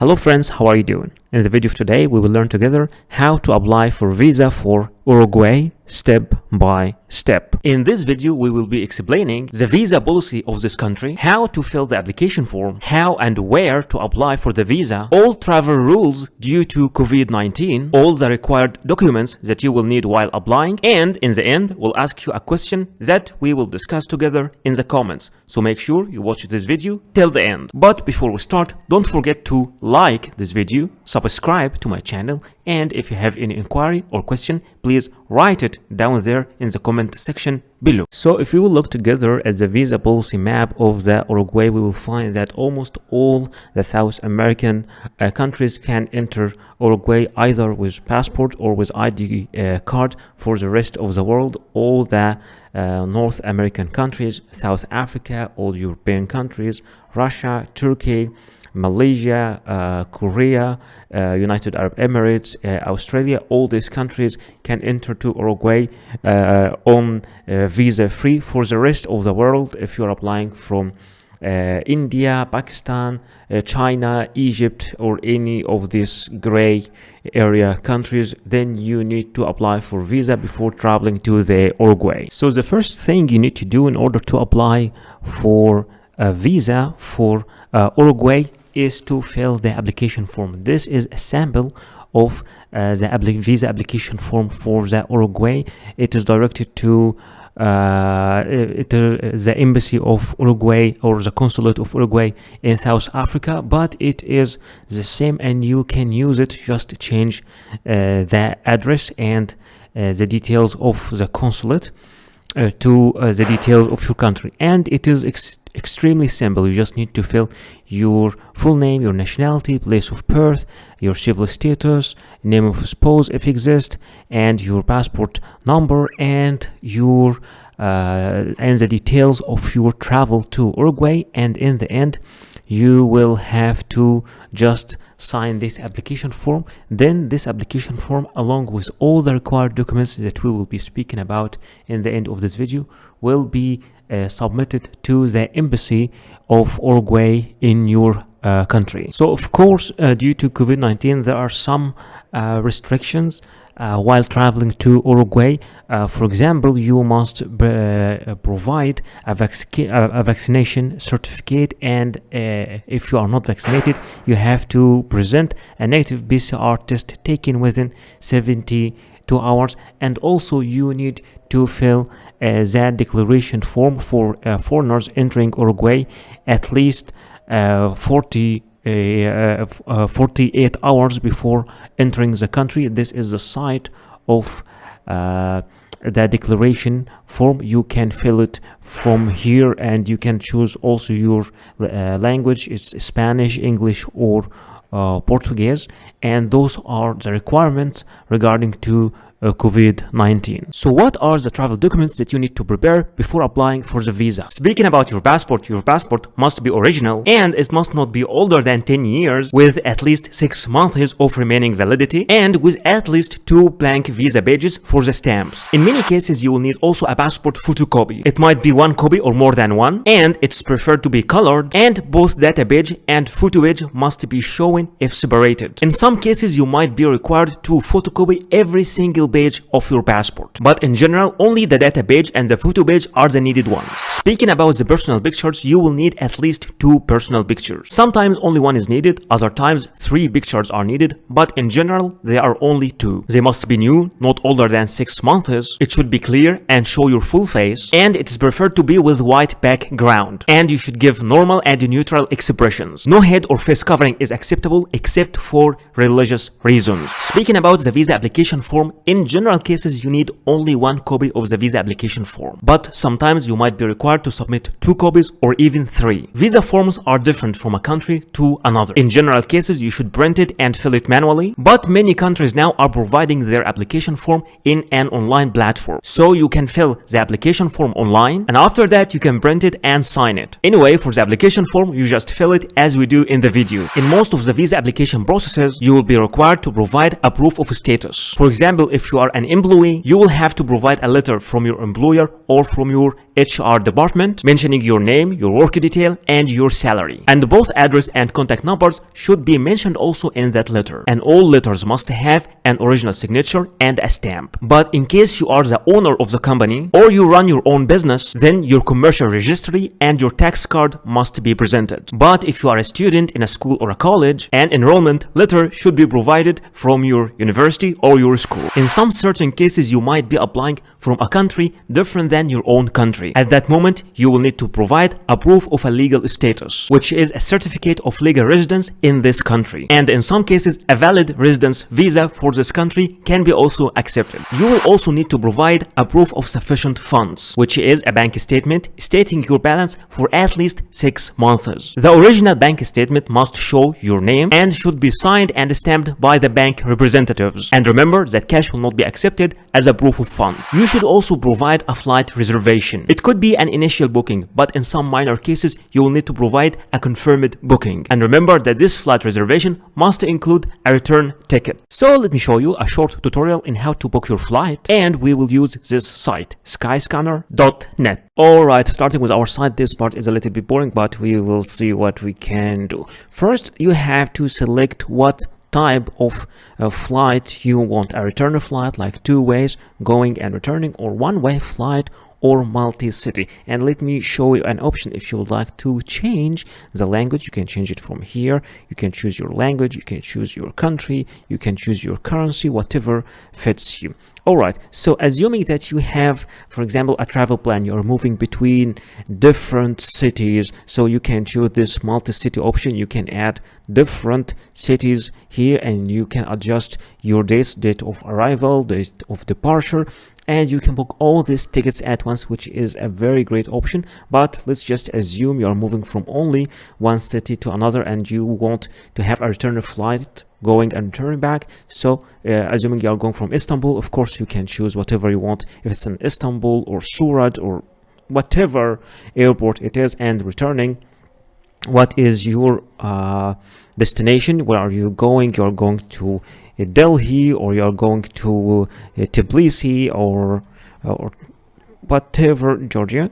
Hello friends, how are you doing? In the video of today, we will learn together how to apply for visa for Uruguay step by step. In this video, we will be explaining the visa policy of this country, how to fill the application form, how and where to apply for the visa, all travel rules due to COVID-19, all the required documents that you will need while applying, and in the end, we'll ask you a question that we will discuss together in the comments. So make sure you watch this video till the end. But before we start, don't forget to like this video, subscribe to my channel, and if you have any inquiry or question, please write it down there in the comment section below. So if we will look together at the visa policy map of the Uruguay, we will find that almost all the South American countries can enter Uruguay either with passport or with ID card. For the rest of the world, all the North American countries, South Africa, all European countries, Russia, Turkey, Malaysia, Korea, United Arab Emirates, Australia, all these countries can enter to Uruguay on visa free. For the rest of the world, if you're applying from India, Pakistan, China, Egypt, or any of these gray area countries, then you need to apply for visa before traveling to the Uruguay. So the first thing you need to do in order to apply for a visa for Uruguay is to fill the application form. This is a sample of the visa application form for the Uruguay. It is directed to the embassy of Uruguay or the consulate of Uruguay in South Africa, but it is the same and you can use it. Just change the address and the details of the consulate to the details of your country, and it is extremely simple. You just need to fill your full name, your nationality, place of birth, your civil status, name of spouse if exist, and your passport number, and your and the details of your travel to Uruguay. And in the end, you will have to just sign this application form. Then this application form, along with all the required documents that we will be speaking about in the end of this video, will be submitted to the embassy of Uruguay in your country. So of course, due to COVID-19, there are some restrictions while traveling to Uruguay. For example, you must provide a vaccination certificate, and if you are not vaccinated, you have to present a negative PCR test taken within 72 hours. And also you need to fill that declaration form for foreigners entering Uruguay at least 48 hours before entering the country. This is the site of the declaration form. You can fill it from here, and you can choose also your language. It's Spanish, English, or Portuguese, and those are the requirements regarding to COVID-19. So what are the travel documents that you need to prepare before applying for the visa? Speaking about your passport must be original, and it must not be older than 10 years, with at least 6 months of remaining validity, and with at least 2 blank visa pages for the stamps. In many cases, you will need also a passport photocopy. It might be 1 copy or more than one, and it's preferred to be colored, and both data page and photo page must be shown if separated. In some cases, you might be required to photocopy every single page of your passport, but in general, only the data page and the photo page are the needed ones. Speaking about the personal pictures, you will need at least 2 personal pictures. Sometimes only 1 is needed, other times 3 pictures are needed, but in general, there are only 2. They must be new, not older than 6 months. It should be clear and show your full face, and it is preferred to be with white background, and you should give normal and neutral expressions. No head or face covering is acceptable except for religious reasons. Speaking about the visa application form, in general cases, you need only 1 copy of the visa application form, but sometimes you might be required to submit 2 copies or even 3. Visa forms are different from a country to another. In general cases, you should print it and fill it manually, but many countries now are providing their application form in an online platform, so you can fill the application form online, and after that you can print it and sign it. Anyway, for the application form, you just fill it as we do in the video. In most of the visa application processes, you will be required to provide a proof of status. For example, if you are an employee, you will have to provide a letter from your employer or from your HR department, mentioning your name, your work detail, and your salary. And both address and contact numbers should be mentioned also in that letter. And all letters must have an original signature and a stamp. But in case you are the owner of the company or you run your own business, then your commercial registry and your tax card must be presented. But if you are a student in a school or a college, an enrollment letter should be provided from your university or your school. In some certain cases, you might be applying from a country different than your own country. At that moment, you will need to provide a proof of a legal status, which is a certificate of legal residence in this country. And in some cases, a valid residence visa for this country can be also accepted. You will also need to provide a proof of sufficient funds, which is a bank statement stating your balance for at least 6 months. The original bank statement must show your name and should be signed and stamped by the bank representatives. And remember that cash will not be accepted as a proof of fund. You should also provide a flight reservation. It could be an initial booking, but in some minor cases, you will need to provide a confirmed booking. And remember that this flight reservation must include a return ticket. So let me show you a short tutorial in how to book your flight, and we will use this site, skyscanner.net. Alright, starting with our site, this part is a little bit boring, but we will see what we can do. First, you have to select what type of flight you want. A return flight, like 2 ways, going and returning, or 1-way flight, or multi-city. And let me show you an option. If you would like to change the language, you can change it from here. You can choose your language, you can choose your country, you can choose your currency, whatever fits you. Alright, so assuming that you have, for example, a travel plan, you're moving between different cities, so you can choose this multi-city option. You can add different cities here, and you can adjust your dates, date of arrival, date of departure, and you can book all these tickets at once, which is a very great option. But let's just assume you're moving from only one city to another and you want to have a return flight going and returning back. So assuming you are going from Istanbul, of course you can choose whatever you want, if it's in Istanbul or Surat or whatever airport it is, and returning, what is your destination, where are you going? You're going to Delhi, or you're going to Tbilisi, or whatever, Georgia,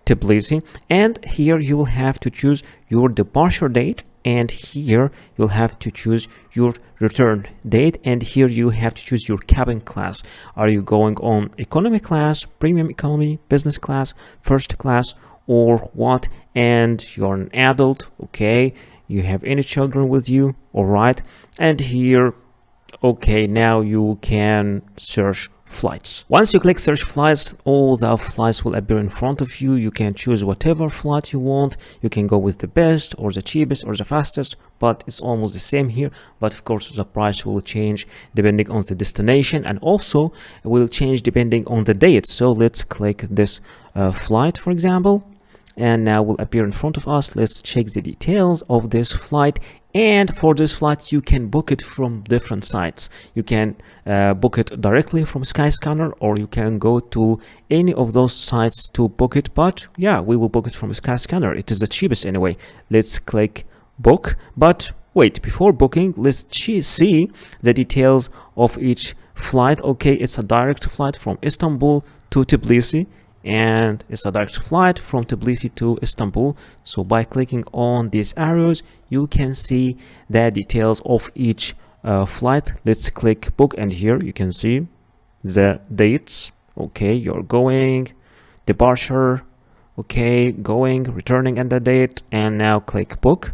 Tbilisi. And here you will have to choose your departure date, and here you'll have to choose your return date, and here you have to choose your cabin class. Are you going on economy class, premium economy, business class, first class, or what? And you're an adult, okay, you have any children with you, all right. And here, okay, now you can search flights. Once you click search flights, all the flights will appear in front of you. You can choose whatever flight you want. You can go with the best or the cheapest or the fastest, but it's almost the same here. But of course the price will change depending on the destination, and also will change depending on the date. So let's click this flight, for example, and now will appear in front of us. Let's check the details of this flight. And for this flight, you can book it from different sites. You can book it directly from Skyscanner, or you can go to any of those sites to book it. But yeah, we will book it from Skyscanner. It is the cheapest anyway. Let's click book. But wait, before booking, let's see the details of each flight. Okay, it's a direct flight from Istanbul to Tbilisi, and it's a direct flight from Tbilisi to Istanbul. So by clicking on these arrows, you can see the details of each flight. Let's click book, and here you can see the dates. Okay, you're going, departure, okay, going, returning, and the date, and now click book.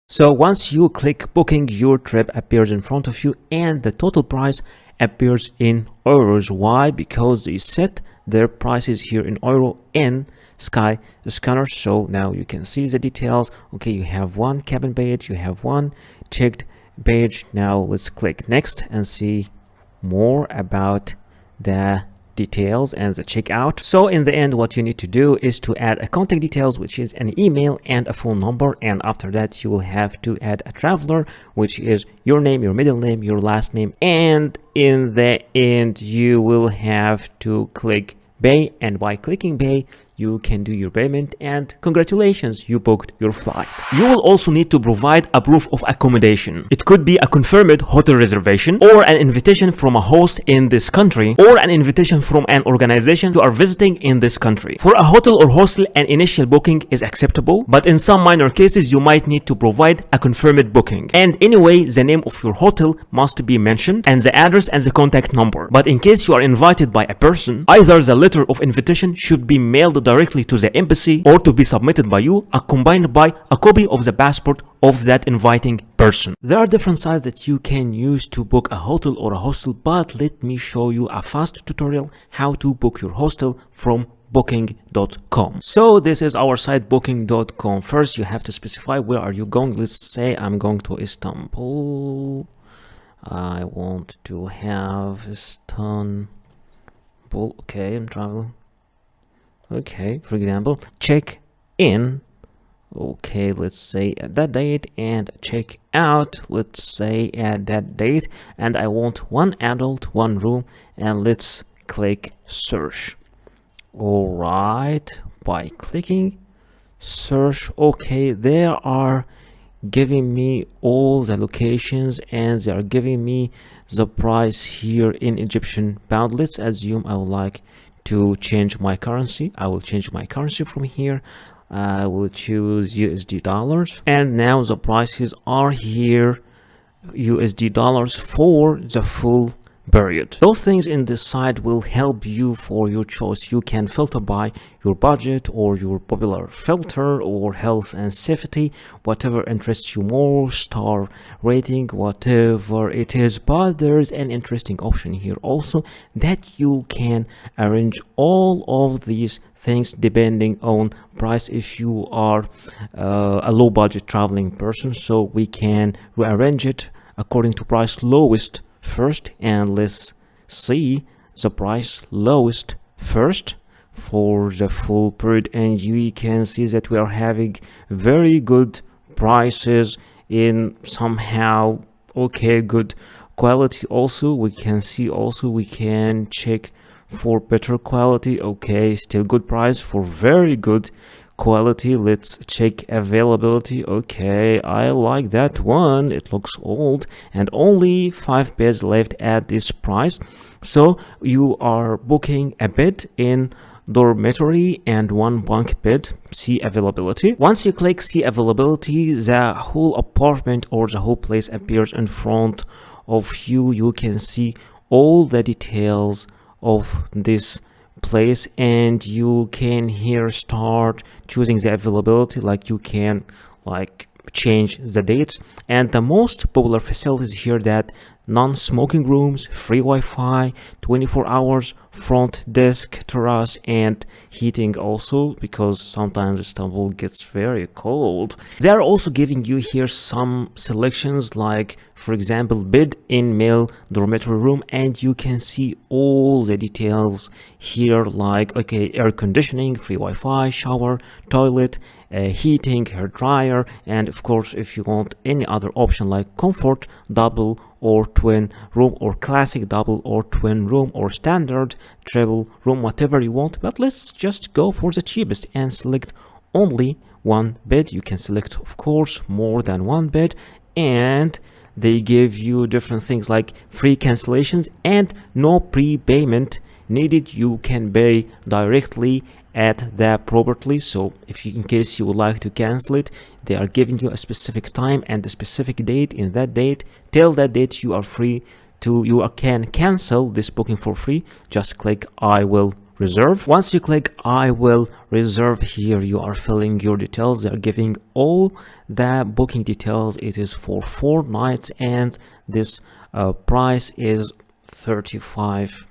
So once you click booking, your trip appears in front of you, and the total price appears in euros. Why? Because they set their prices here in euro in Skyscanner. So now you can see the details. Okay, you have one cabin page, you have one checked page. Now let's click next and see more about the details and the checkout. So in the end, what you need to do is to add a contact details, which is an email and a phone number, and after that you will have to add a traveler, which is your name, your middle name, your last name, and in the end you will have to click pay. And by clicking pay, you can do your payment, and congratulations, you booked your flight. You will also need to provide a proof of accommodation. It could be a confirmed hotel reservation, or an invitation from a host in this country, or an invitation from an organization you are visiting in this country. For a hotel or hostel, an initial booking is acceptable, but in some minor cases you might need to provide a confirmed booking. And anyway, the name of your hotel must be mentioned, and the address and the contact number. But in case you are invited by a person, either the letter of invitation should be mailed directly to the embassy or to be submitted by you, accompanied by a copy of the passport of that inviting person. There are different sites that you can use to book a hotel or a hostel, but let me show you a fast tutorial how to book your hostel from booking.com. So this is our site, booking.com. First you have to specify where are you going. Let's say I'm going to Istanbul. I want to have Istanbul. Okay, I'm traveling. Okay, for example, check in. Okay, let's say at that date, and check out, let's say at that date, and I want one adult, one room, and let's click search. All right, by clicking search, okay, they are giving me all the locations and they are giving me the price here in Egyptian pound. Let's assume I would like to change my currency. I will change my currency from here. I will choose USD dollars, and now the prices are here, USD dollars for the full period. Those things in this site will help you for your choice. You can filter by your budget or your popular filter or health and safety, whatever interests you more, star rating, whatever it is. But there is an interesting option here also, that you can arrange all of these things depending on price if you are a low budget traveling person. So we can rearrange it according to price lowest first, and let's see the price lowest first for the full period, and you can see that we are having very good prices in somehow okay good quality. Also we can see, also we can check for better quality. Okay, still good price for very good quality. Let's check availability. Okay, I like that one. It looks old and only 5 beds left at this price. So you are booking a bed in dormitory and 1 bunk bed. See availability. Once you click see availability, the whole apartment or the whole place appears in front of you. You can see all the details of this place, and you can here start choosing the availability, like you can like change the dates. And the most popular facilities here, that non-smoking rooms, free Wi-Fi, 24 hours, front desk, terrace, and heating also, because sometimes Istanbul gets very cold. They are also giving you here some selections, like for example bed in male dormitory room, and you can see all the details here, like okay, air conditioning, free Wi-Fi, shower, toilet, heating, hair dryer, and of course if you want any other option like comfort, double or twin room, or classic double or twin room, or standard triple room, whatever you want. But let's just go for the cheapest and select only one bed. You can select of course more than one bed, and they give you different things like free cancellations and no prepayment needed. You can pay directly at the property. So if you, in case you would like to cancel it, they are giving you a specific time and a specific date. In that date, till that date, you are free to, you can cancel this booking for free. Just click I will reserve. Once you click I will reserve, here you are filling your details. They are giving all the booking details. It is for 4 nights, and this price is $35.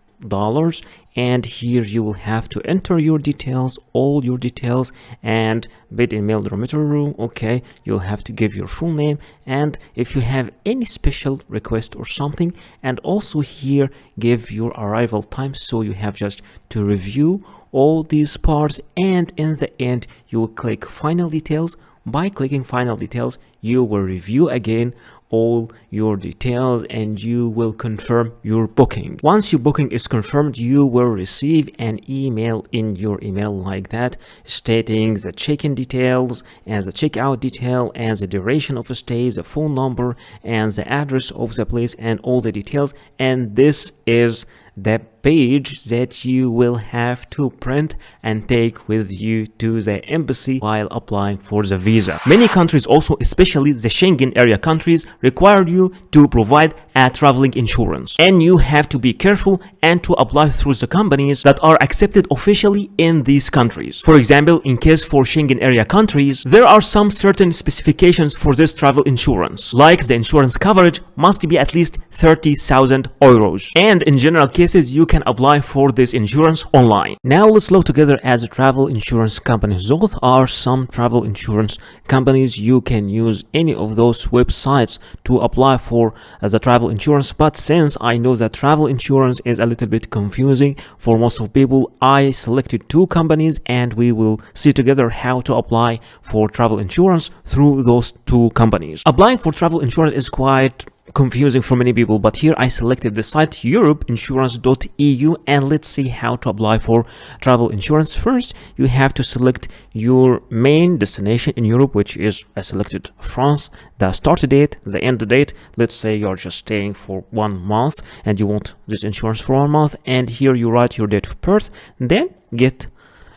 And here you will have to enter your details, all your details, and bed in male dormitory room. Okay, you'll have to give your full name, and if you have any special request or something, and also here give your arrival time. So you have just to review all these parts, and in the end you will click final details. By clicking final details, you will review again all your details and you will confirm your booking. Once your booking is confirmed, you will receive an email in your email like that, stating the check-in details and the checkout detail and the duration of the stay, the phone number and the address of the place and all the details. And this is the page that you will have to print and take with you to the embassy while applying for the visa. Many countries also, especially the Schengen area countries, require you to provide a traveling insurance, and you have to be careful and to apply through the companies that are accepted officially in these countries. For example, in case for Schengen area countries, there are some certain specifications for this travel insurance, like the insurance coverage must be at least 30,000 euros, and in general cases you can apply for this insurance online. Now let's look together as travel insurance companies. Those are some travel insurance companies. You can use any of those websites to apply for the travel insurance, but since I know that travel insurance is a little bit confusing for most of people, I selected two companies and we will see together how to apply for travel insurance through those two companies. Applying for travel insurance is quite confusing for many people, but here I selected the site europeinsurance.eu and let's see how to apply for travel insurance. First, you have to select your main destination in Europe, which is I selected France, the start date, the end date. Let's say you're just staying for 1 month and you want this insurance for 1 month, and here you write your date of birth, then get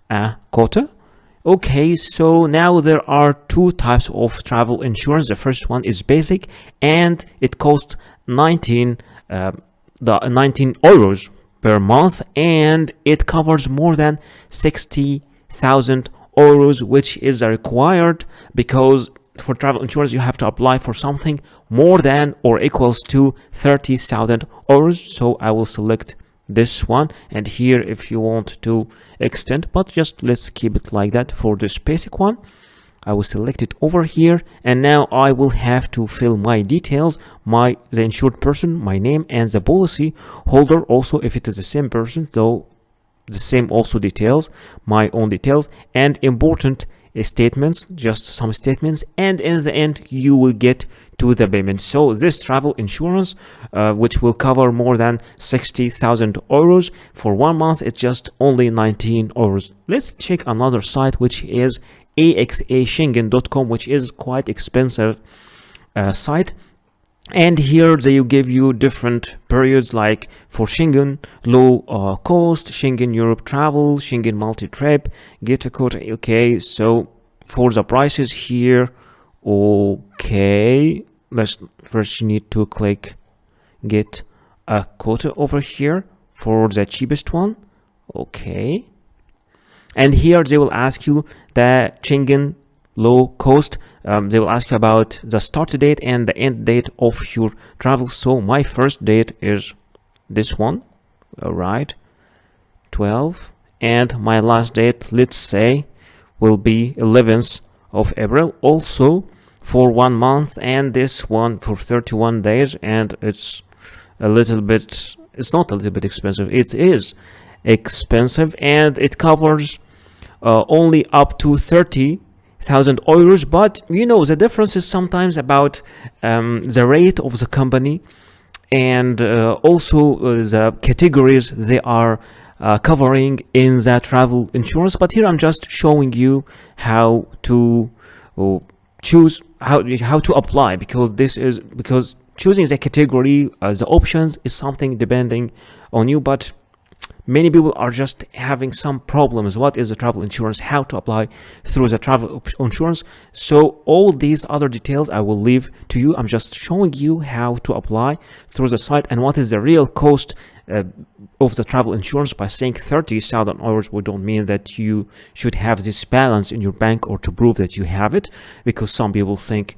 a quota. Okay, so now there are two types of travel insurance. The first one is basic and it costs 19 euros per month, and it covers more than 60,000 euros, which is required because for travel insurance you have to apply for something more than or equals to 30,000 euros. So I will select this one, and here if you want to extend, but just let's keep it like that. For this basic one I will select it over here, and now I will have to fill my details, the insured person, my name, and the policy holder also if it is the same person, though the same also details, my own details, and important statements, just some statements, and in the end you will get to the payment. So this travel insurance which will cover more than 60,000 euros for 1 month, it's just only 19 euros. Let's check another site which is axaschengen.com, which is quite expensive site, and here they give you different periods, like for Schengen low cost, Schengen Europe travel, Schengen multi-trip, get a quota. Okay, so for the prices here, okay, let's first you need to click get a quota over here for the cheapest one. Okay, and here they will ask you the Schengen low cost. They will ask you about the start date and the end date of your travel. So my first date is this one, all right, 12, and my last date, let's say, will be 11th of April, also for 1 month, and this one for 31 days, and it's a little bit, it's not a little bit expensive, it is expensive, and it covers only up to 30,000 euros, but you know the difference is sometimes about the rate of the company and also the categories they are covering in the travel insurance. But here I'm just showing you how to choose, how to apply, because choosing the category, the options is something depending on you, but many people are just having some problems. What is the travel insurance? How to apply through the travel insurance? So all these other details I will leave to you. I'm just showing you how to apply through the site and what is the real cost of the travel insurance. By saying 30,000 euros, we don't mean that you should have this balance in your bank or to prove that you have it, because some people think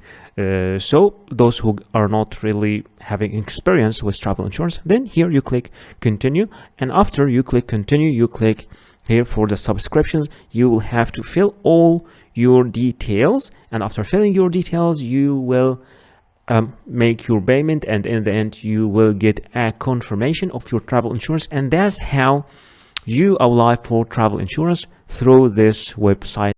so. Those who are not really having experience with travel insurance, then here you click continue, and after you click continue, you click here for the subscriptions. You will have to fill all your details, and after filling your details you will make your payment, and in the end you will get a confirmation of your travel insurance. And that's how you apply for travel insurance through this website.